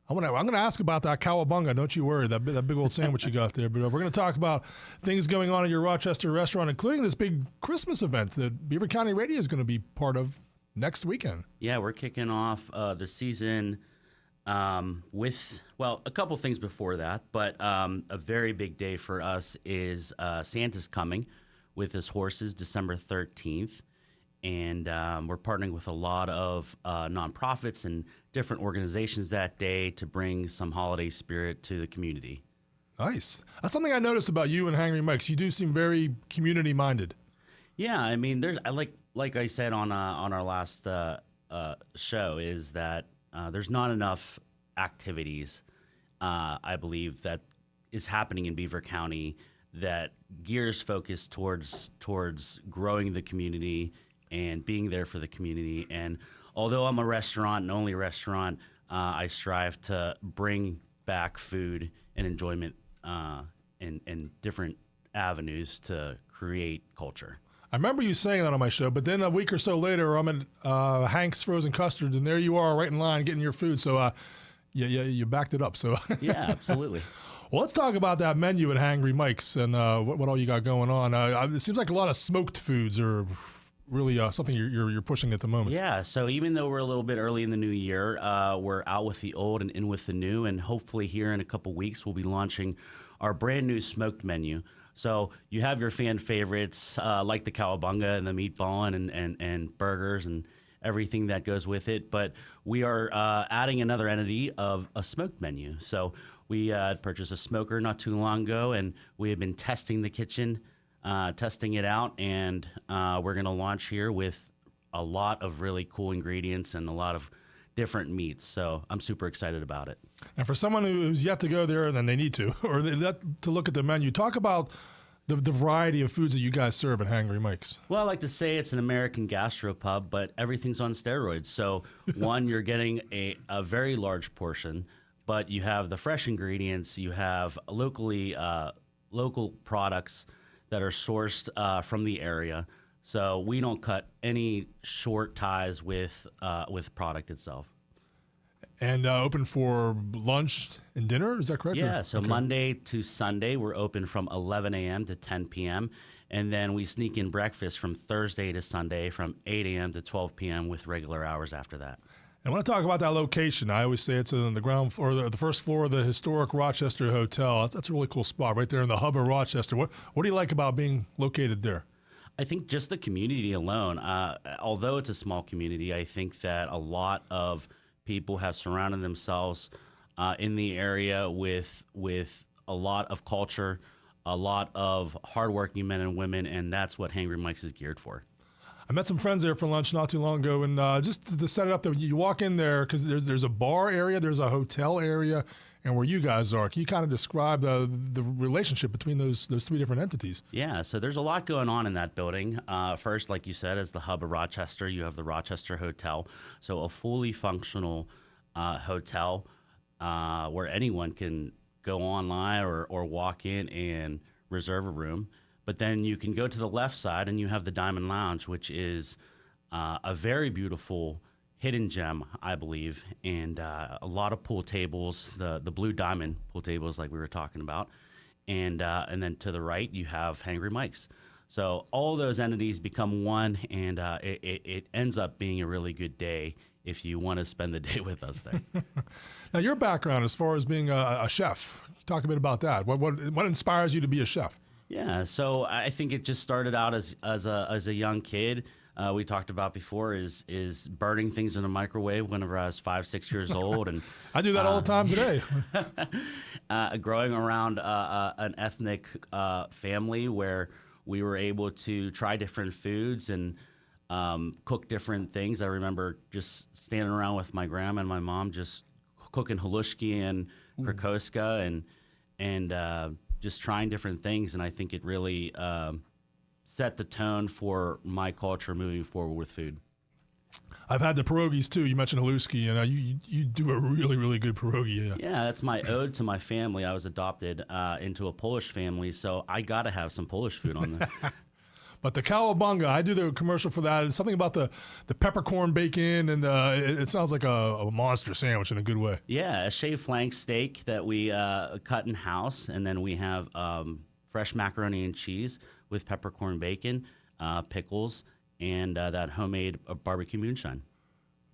I'm gonna ask about that cowabunga. Don't you worry, that big old sandwich you got there. But we're gonna talk about things going on at your Rochester restaurant, including this big Christmas event that Beaver County Radio is going to be part of next weekend. Yeah, we're kicking off the season with, well, a couple things before that, but a very big day for us is Santa's coming with his horses December 13th. And we're partnering with a lot of nonprofits and different organizations that day to bring some holiday spirit to the community. Nice. That's something I noticed about you and Hangry Mike's. You do seem very community-minded. Yeah, I mean, like I said on our last show, is that there's not enough activities, I believe, that is happening in Beaver County that gears focus towards growing the community and being there for the community. And although I'm a restaurant and only restaurant, I strive to bring back food and enjoyment in different avenues to create culture. I remember you saying that on my show, but then a week or so later, I'm at Hank's Frozen Custard, and there you are right in line getting your food. So you backed it up. So Yeah, absolutely. Well, let's talk about that menu at Hangry Mike's and what all you got going on. It seems like a lot of smoked foods are really something you're pushing at the moment. Yeah, so even though we're a little bit early in the new year, we're out with the old and in with the new, and hopefully here in a couple weeks we'll be launching our brand new smoked menu. So you have your fan favorites like the cowabunga and the meatball and burgers and everything that goes with it, but we are adding another entity of a smoked menu. So we purchased a smoker not too long ago, and we have been testing the kitchen, testing it out, and we're going to launch here with a lot of really cool ingredients and a lot of different meats. So I'm super excited about it. And for someone who's yet to go there, and then they need to, or to look at the menu, talk about the variety of foods that you guys serve at Hangry Mike's. Well, I like to say it's an American gastropub, but everything's on steroids. So one, you're getting a very large portion, but you have the fresh ingredients, you have local products that are sourced from the area. So we don't cut any short ties with product itself. And open for lunch and dinner, is that correct? Yeah, so okay. Monday to Sunday, we're open from 11 a.m. to 10 p.m. And then we sneak in breakfast from Thursday to Sunday from 8 a.m. to 12 p.m. with regular hours after that. I want to talk about that location. I always say it's on the ground floor, the first floor of the historic Rochester Hotel. That's a really cool spot right there in the hub of Rochester. What do you like about being located there? I think just the community alone. Although it's a small community, I think that a lot of people have surrounded themselves in the area with a lot of culture, a lot of hardworking men and women, and that's what Hangry Mike's is geared for. I met some friends there for lunch not too long ago, and just to set it up, you walk in there because there's a bar area, there's a hotel area, and where you guys are. Can you kind of describe the relationship between those three different entities? Yeah, so there's a lot going on in that building. First, like you said, as the hub of Rochester, you have the Rochester Hotel, so a fully functional hotel where anyone can go online or walk in and reserve a room. But then you can go to the left side and you have the Diamond Lounge, which is a very beautiful hidden gem, I believe, and a lot of pool tables, the Blue Diamond pool tables like we were talking about. And then to the right, you have Hangry Mike's. So all those entities become one, and it ends up being a really good day if you want to spend the day with us there. Now, your background as far as being a chef, talk a bit about that. What inspires you to be a chef? Yeah, so I think it just started out as a young kid. We talked about before is burning things in the microwave whenever I was 5, 6 years old, and I do that all the time today. Growing around an ethnic family where we were able to try different foods and cook different things. I remember just standing around with my grandma and my mom just cooking halushki and krakoska and just trying different things, and I think it really set the tone for my culture moving forward with food. I've had the pierogies too. You mentioned halushki, and you do a really, really good pierogi. Yeah, that's my ode to my family. I was adopted into a Polish family, so I got to have some Polish food on there. But the cowabunga, I do the commercial for that. It's something about the peppercorn bacon, and it sounds like a monster sandwich in a good way. Yeah, a shaved flank steak that we cut in house, and then we have fresh macaroni and cheese with peppercorn bacon, pickles, and that homemade barbecue moonshine.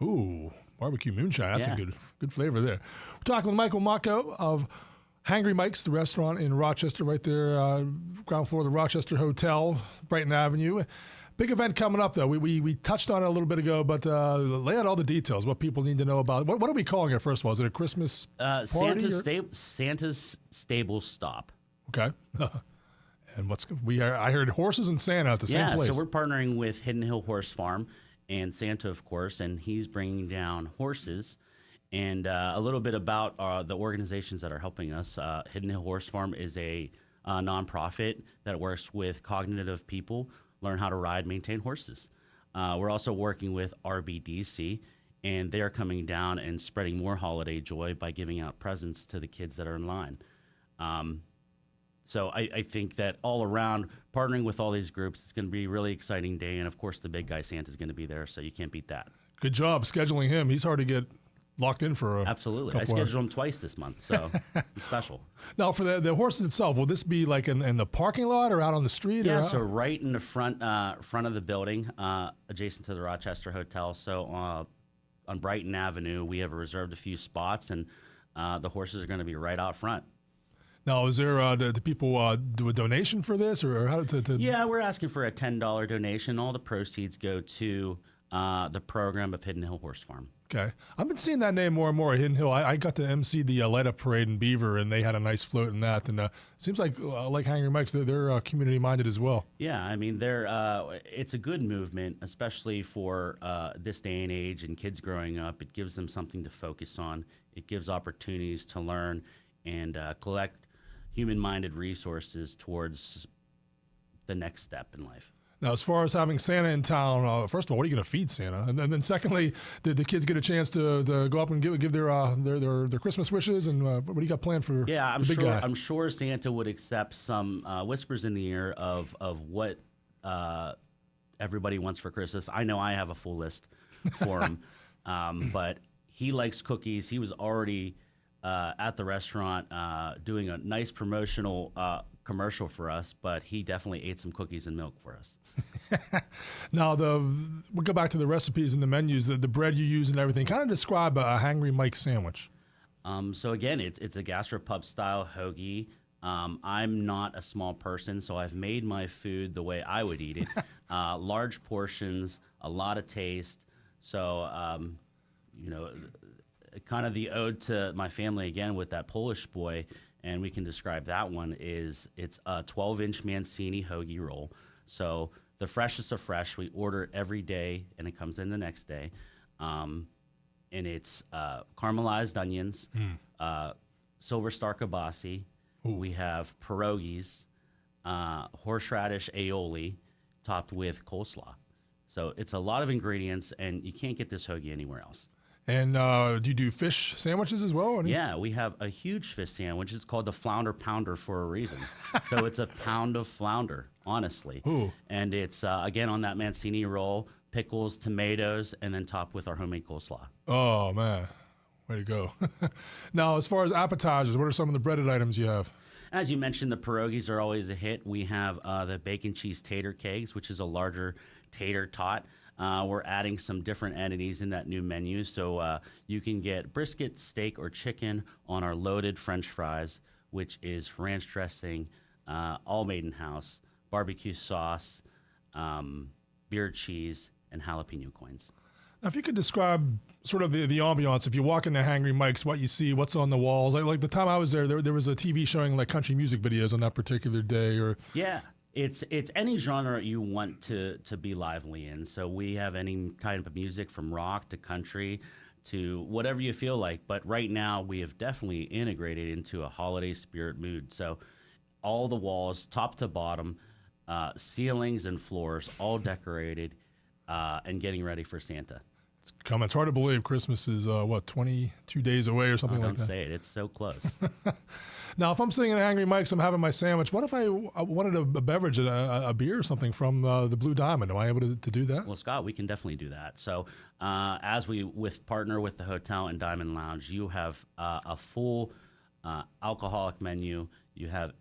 Ooh, barbecue moonshine. That's Yeah. a good flavor there. We're talking with Michael Motko of Hangry Mike's, the restaurant in Rochester, right there, ground floor of the Rochester Hotel, Brighton Avenue. Big event coming up, though. We touched on it a little bit ago, but lay out all the details, what people need to know about. What are we calling it, first of all? Is it a Christmas party? Santa's Stable Stop. Okay. And I heard horses and Santa at the same place. So we're partnering with Hidden Hill Horse Farm and Santa, of course, and he's bringing down horses. And a little bit about the organizations that are helping us. Hidden Hill Horse Farm is a nonprofit that works with cognitive people, learn how to ride, maintain horses. We're also working with RBDC, and they're coming down and spreading more holiday joy by giving out presents to the kids that are in line. So I think that all around, partnering with all these groups, it's going to be a really exciting day. And, of course, the big guy Santa's going to be there, so you can't beat that. Good job scheduling him. He's hard to get locked in for Absolutely. I scheduled him twice this month, so it's special. Now, for the horses itself, will this be like in the parking lot or out on the street? Yeah, so right in the front of the building, adjacent to the Rochester Hotel. So on Brighton Avenue, we have reserved a few spots, and the horses are going to be right out front. Now, is there do people do a donation for this, or how to? Yeah, we're asking for a $10 donation. All the proceeds go to the program of Hidden Hill Horse Farm. Okay. I've been seeing that name more and more at Hidden Hill. I got to MC the Light Up Parade in Beaver, and they had a nice float in that. And it seems like Hangry Mike's, they're community-minded as well. Yeah, I mean, it's a good movement, especially for this day and age and kids growing up. It gives them something to focus on. It gives opportunities to learn and collect human-minded resources towards the next step in life. Now, as far as having Santa in town, first of all, what are you going to feed Santa? And then secondly, did the kids get a chance to go up and give their Christmas wishes? And what do you got planned for the big guy? I'm sure Santa would accept some whispers in the ear of what everybody wants for Christmas. I know I have a full list for him, but he likes cookies. He was already at the restaurant doing a nice promotional commercial for us, but he definitely ate some cookies and milk for us. Now, we'll go back to the recipes and the menus, the bread you use and everything. Kind of describe a Hangry Mike sandwich. So again, it's a gastropub style hoagie. I'm not a small person, so I've made my food the way I would eat it. Large portions, a lot of taste. So, kind of the ode to my family again with that Polish boy, and we can describe that one it's a 12-inch Mancini hoagie roll. So the freshest of fresh, we order it every day, and it comes in the next day. And it's caramelized onions, silver star kibasi. We have pierogies, horseradish aioli, topped with coleslaw. So it's a lot of ingredients, and you can't get this hoagie anywhere else. And do you do fish sandwiches as well? Yeah, we have a huge fish sandwich. It's called the Flounder Pounder for a reason. So it's a pound of flounder, honestly. Ooh. And it's, again, on that Mancini roll, pickles, tomatoes, and then topped with our homemade coleslaw. Oh, man. Way to go. Now, as far as appetizers, what are some of the breaded items you have? As you mentioned, the pierogies are always a hit. We have the bacon cheese tater kegs, which is a larger tater tot. We're adding some different entities in that new menu. So you can get brisket, steak, or chicken on our loaded French fries, which is ranch dressing, all made in-house, barbecue sauce, beer cheese, and jalapeno coins. Now, if you could describe sort of the ambiance, if you walk into Hangry Mike's, what you see, what's on the walls. Like the time I was there was a TV showing like country music videos on that particular day. Yeah. It's any genre you want to be lively in. So we have any type of music from rock to country to whatever you feel like. But right now we have definitely integrated into a holiday spirit mood. So all the walls, top to bottom, ceilings and floors, all decorated and getting ready for Santa. It's coming. It's hard to believe Christmas is, 22 days away or something like that. Don't say it. It's so close. Now, if I'm sitting at Hangry Mike's, I'm having my sandwich. What if I wanted a beverage, a beer or something from the Blue Diamond? Am I able to do that? Well, Scott, we can definitely do that. So as we partner with the hotel and Diamond Lounge, you have a full alcoholic menu. You have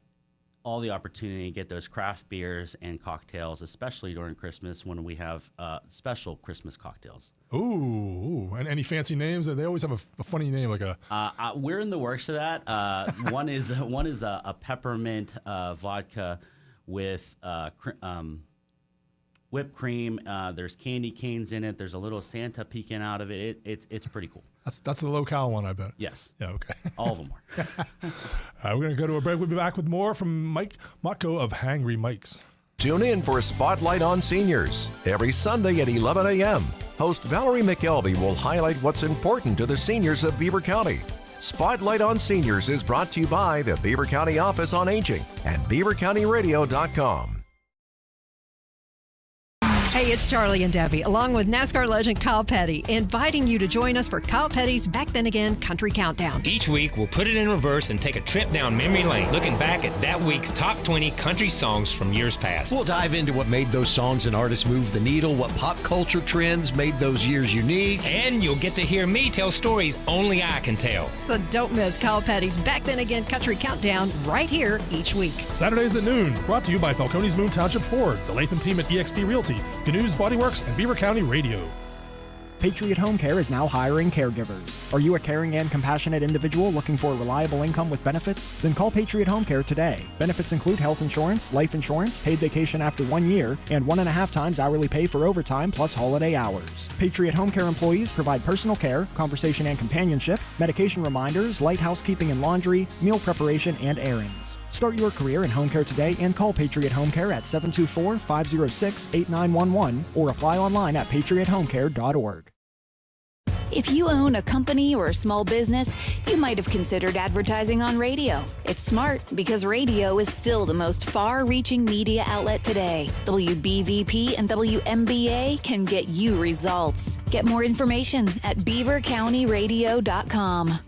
all the opportunity to get those craft beers and cocktails, especially during Christmas when we have special Christmas cocktails. Ooh, and any fancy names? They always have a funny name, like a. We're in the works of that. One is a peppermint vodka with whipped cream. There's candy canes in it. There's a little Santa peeking out of it. It's pretty cool. That's the locale one, I bet. Yes. Yeah. Okay. All of them are. We're gonna go to a break. We'll be back with more from Mike Motko of Hangry Mike's. Tune in for Spotlight on Seniors every Sunday at 11 a.m. Host Valerie McKelvey will highlight what's important to the seniors of Beaver County. Spotlight on Seniors is brought to you by the Beaver County Office on Aging and BeaverCountyRadio.com. Hey, it's Charlie and Debbie, along with NASCAR legend Kyle Petty, inviting you to join us for Kyle Petty's Back Then Again Country Countdown. Each week, we'll put it in reverse and take a trip down memory lane, looking back at that week's top 20 country songs from years past. We'll dive into what made those songs and artists move the needle, what pop culture trends made those years unique. And you'll get to hear me tell stories only I can tell. So don't miss Kyle Petty's Back Then Again Country Countdown right here each week. Saturdays at noon, brought to you by Falcone's Moon Township Ford, the Latham team at eXp Realty, Gnu's Body Works, and Beaver County Radio. Patriot Home Care is now hiring caregivers. Are you a caring and compassionate individual looking for a reliable income with benefits? Then call Patriot Home Care today. Benefits include health insurance, life insurance, paid vacation after 1 year, and 1.5 times hourly pay for overtime plus holiday hours. Patriot Home Care employees provide personal care, conversation and companionship, medication reminders, light housekeeping and laundry, meal preparation, and errands. Start your career in home care today and call Patriot Home Care at 724-506-8911 or apply online at patriothomecare.org. If you own a company or a small business, you might have considered advertising on radio. It's smart because radio is still the most far-reaching media outlet today. WBVP and WMBA can get you results. Get more information at beavercountyradio.com.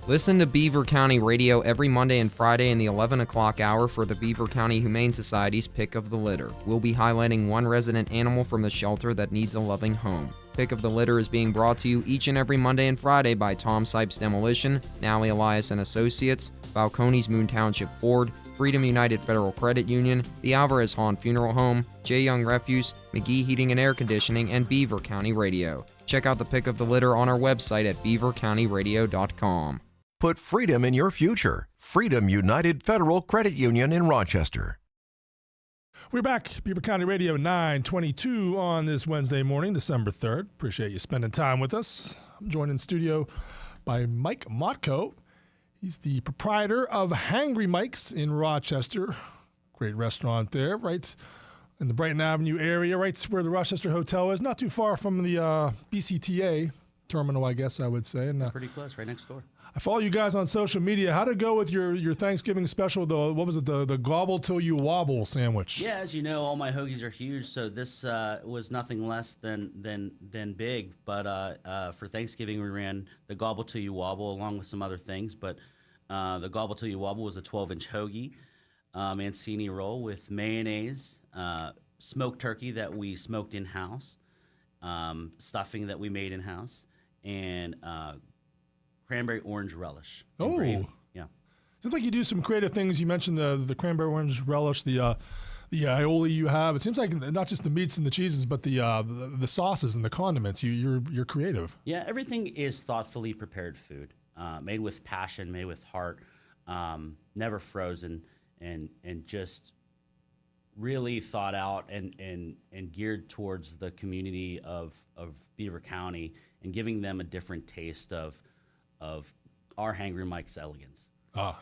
Listen to Beaver County Radio every Monday and Friday in the 11 o'clock hour for the Beaver County Humane Society's Pick of the Litter. We'll be highlighting one resident animal from the shelter that needs a loving home. Pick of the Litter is being brought to you each and every Monday and Friday by Tom Sipes Demolition, Nally Elias and Associates, Falcone's Moon Township Ford, Freedom United Federal Credit Union, the Alvarez Hahn Funeral Home, J. Young Refuse, McGee Heating and Air Conditioning, and Beaver County Radio. Check out the Pick of the Litter on our website at beavercountyradio.com. Put freedom in your future. Freedom United Federal Credit Union in Rochester. We're back, Beaver County Radio 922 on this Wednesday morning, December 3rd. Appreciate you spending time with us. I'm joined in studio by Mike Motko. He's the proprietor of Hangry Mike's in Rochester. Great restaurant there, right in the Brighton Avenue area, right where the Rochester Hotel is, not too far from the BCTA terminal, I guess I would say. And, Pretty close, right next door. I follow you guys on social media. How'd it go with your Thanksgiving special? What was it? The gobble till you wobble sandwich. Yeah, as you know, all my hoagies are huge, so this was nothing less than big. But for Thanksgiving, we ran the gobble till you wobble along with some other things. But the gobble till you wobble was a 12-inch hoagie, Mancini roll with mayonnaise, smoked turkey that we smoked in-house, stuffing that we made in-house, and cranberry orange relish. Oh, gravy. Yeah. Seems like you do some creative things. You mentioned the cranberry orange relish, the aioli you have. It seems like not just the meats and the cheeses, but the sauces and the condiments. You're creative. Yeah, everything is thoughtfully prepared food, made with passion, made with heart, never frozen, and just really thought out and geared towards the community of Beaver County and giving them a different taste of our Hangry Mike's elegance. Well,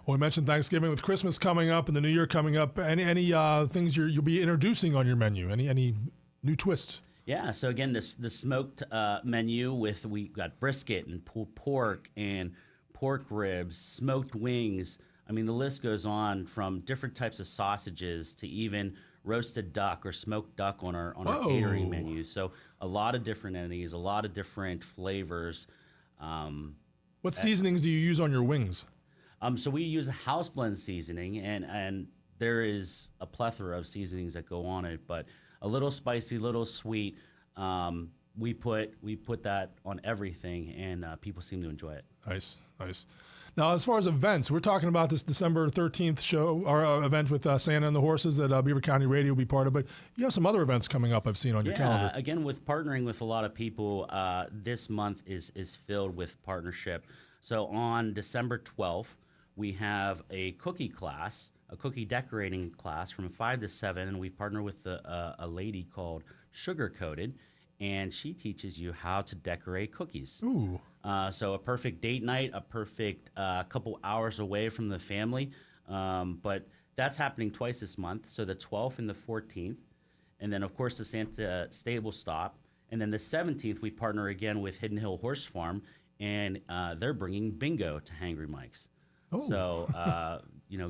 we mentioned Thanksgiving with Christmas coming up and the New Year coming up. Any things you'll be introducing on your menu? Any new twists? Yeah. So again, the smoked menu we got brisket and pulled pork and pork ribs, smoked wings. I mean, the list goes on from different types of sausages to even roasted duck or smoked duck on our Whoa. catering menu. So a lot of different entities, a lot of different flavors. What seasonings do you use on your wings? So we use a house blend seasoning, and there is a plethora of seasonings that go on it, but a little spicy, a little sweet. We put that on everything, and people seem to enjoy it. Nice. Now, as far as events, we're talking about this December 13th show, or event with Santa and the Horses that Beaver County Radio will be part of, but you have some other events coming up I've seen on your calendar. Again, with partnering with a lot of people, this month is filled with partnership. So on December 12th, we have a cookie class, a cookie decorating class from 5 to 7, and we've partnered with a lady called Sugar Coated, and she teaches you how to decorate cookies. Ooh. So a perfect date night, a perfect couple hours away from the family. But that's happening twice this month, so the 12th and the 14th. And then, of course, the Santa Stable Stop. And then the 17th, we partner again with Hidden Hill Horse Farm, and they're bringing bingo to Hangry Mike's. Oh. So,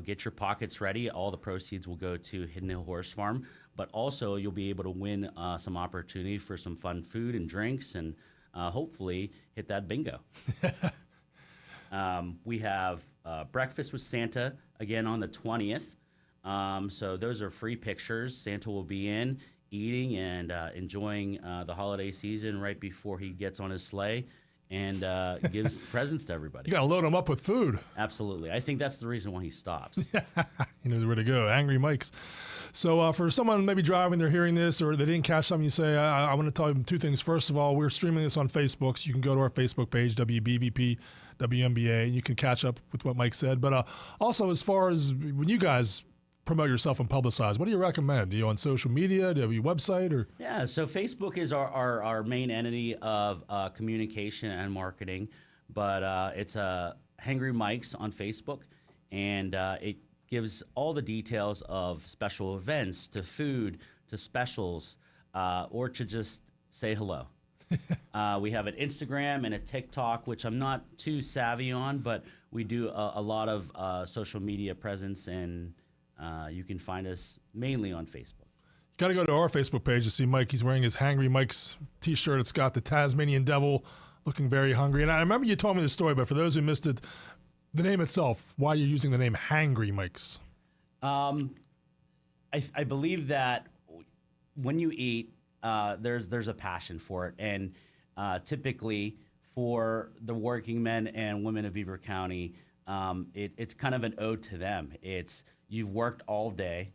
get your pockets ready. All the proceeds will go to Hidden Hill Horse Farm. But also, you'll be able to win some opportunity for some fun food and drinks, and hopefully hit that bingo. We have Breakfast with Santa again on the 20th. So those are free pictures. Santa will be in, eating and enjoying the holiday season right before he gets on his sleigh and gives presents to everybody. You got to load him up with food. Absolutely. I think that's the reason why he stops. He knows where to go. Hangry Mike's. So for someone maybe driving, they're hearing this, or they didn't catch something, you say, I want to tell them two things. First of all, we're streaming this on Facebook, so you can go to our Facebook page, WBVP, WNBA, and you can catch up with what Mike said. But also, as far as when you guys promote yourself and publicize, what do you recommend? Do you on social media? Do you have your website? Or Yeah, so Facebook is our main entity of communication and marketing, but it's Hangry Mike's on Facebook, and it gives all the details of special events, to food, to specials, or to just say hello. We have an Instagram and a TikTok, which I'm not too savvy on, but we do a lot of social media presence, and you can find us mainly on Facebook. you got to go to our Facebook page to see Mike. He's wearing his Hangry Mike's t-shirt. It's got the Tasmanian Devil looking very hungry. And I remember you told me the story, but for those who missed it, the name itself, why you're using the name Hangry Mike's. I believe that when you eat, there's a passion for it, and typically for the working men and women of Beaver County, it's kind of an ode to them. It's you've worked all day,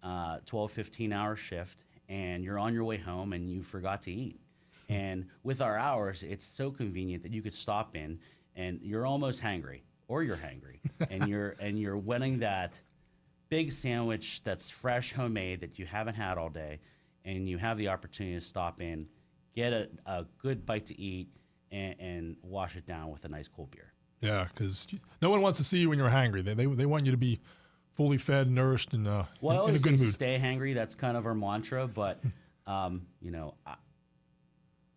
12, 15-hour shift, and you're on your way home and you forgot to eat. And with our hours, it's so convenient that you could stop in and you're almost hangry, or you're hangry, and you're wanting that big sandwich that's fresh, homemade, that you haven't had all day, and you have the opportunity to stop in, get a good bite to eat, and wash it down with a nice cold beer. Yeah, because no one wants to see you when you're hangry. They want you to be fully fed, nourished, and Well, in a good mood. Stay hangry. That's kind of our mantra, but on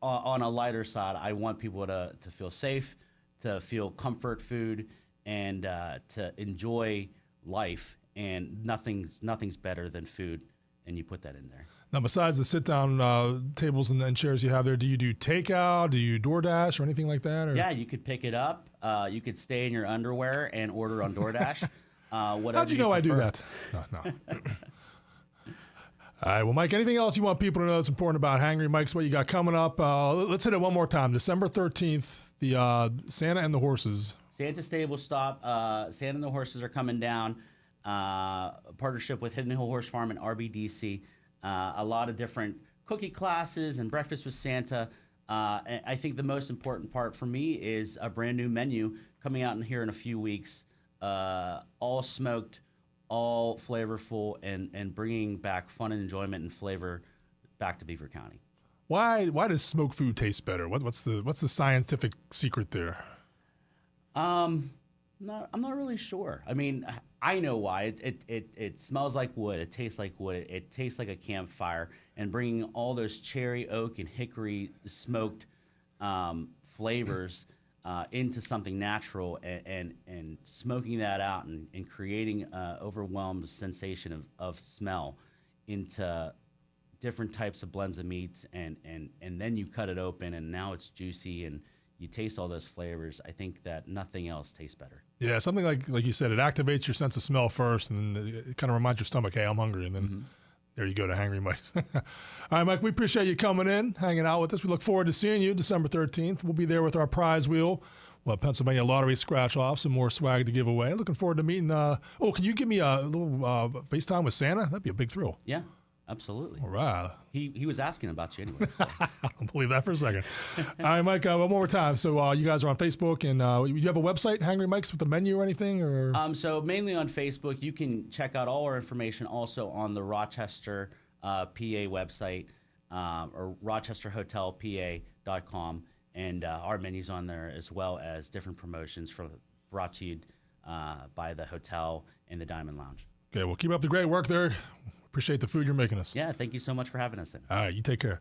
a lighter side, I want people to feel safe, to feel comfort food, and to enjoy life. And nothing's better than food, and you put that in there. Now, besides the sit-down tables and chairs you have there, do you do takeout? Do you DoorDash or anything like that? Or? Yeah, you could pick it up. You could stay in your underwear and order on DoorDash. How'd you know I do that? No. All right, well, Mike, anything else you want people to know that's important about Hangry Mike's, what you got coming up? Let's hit it one more time. December 13th, the Santa and the Horses. Santa Stable Stop. Santa and the Horses are coming down. Partnership with Hidden Hill Horse Farm and RBDC. A lot of different cookie classes and breakfast with Santa. And I think the most important part for me is a brand new menu coming out in here in a few weeks. All smoked, all flavorful, and bringing back fun and enjoyment and flavor back to Beaver County. Why does smoked food taste better? What's the scientific secret there? I'm not really sure. I mean, I know why. It smells like wood. It tastes like wood. It tastes like a campfire. And bringing all those cherry, oak, and hickory smoked flavors into something natural and smoking that out and creating an overwhelmed sensation of smell into different types of blends of meats, and then you cut it open, and now it's juicy, and you taste all those flavors. I think that nothing else tastes better. Yeah, something like you said, it activates your sense of smell first, and then it kind of reminds your stomach, hey, I'm hungry, and then there you go to Hangry Mike. All right, Mike, we appreciate you coming in, hanging out with us. We look forward to seeing you December 13th. We'll be there with our prize wheel. We'll have Pennsylvania Lottery scratch-off, some more swag to give away. Looking forward to meeting. Can you give me a little FaceTime with Santa? That'd be a big throw. Yeah, absolutely. All right. He was asking about you anyway. So. I don't believe that for a second. All right, Mike, one more time. So you guys are on Facebook, and you have a website, Hangry Mike's, with the menu or anything? Or So mainly on Facebook. You can check out all our information also on the Rochester PA website, or rochesterhotelpa.com. And our menu's on there, as well as different promotions brought to you by the hotel and the Diamond Lounge. Okay, well, keep up the great work there. Appreciate the food you're making us. Yeah, thank you so much for having us in. All right, you take care.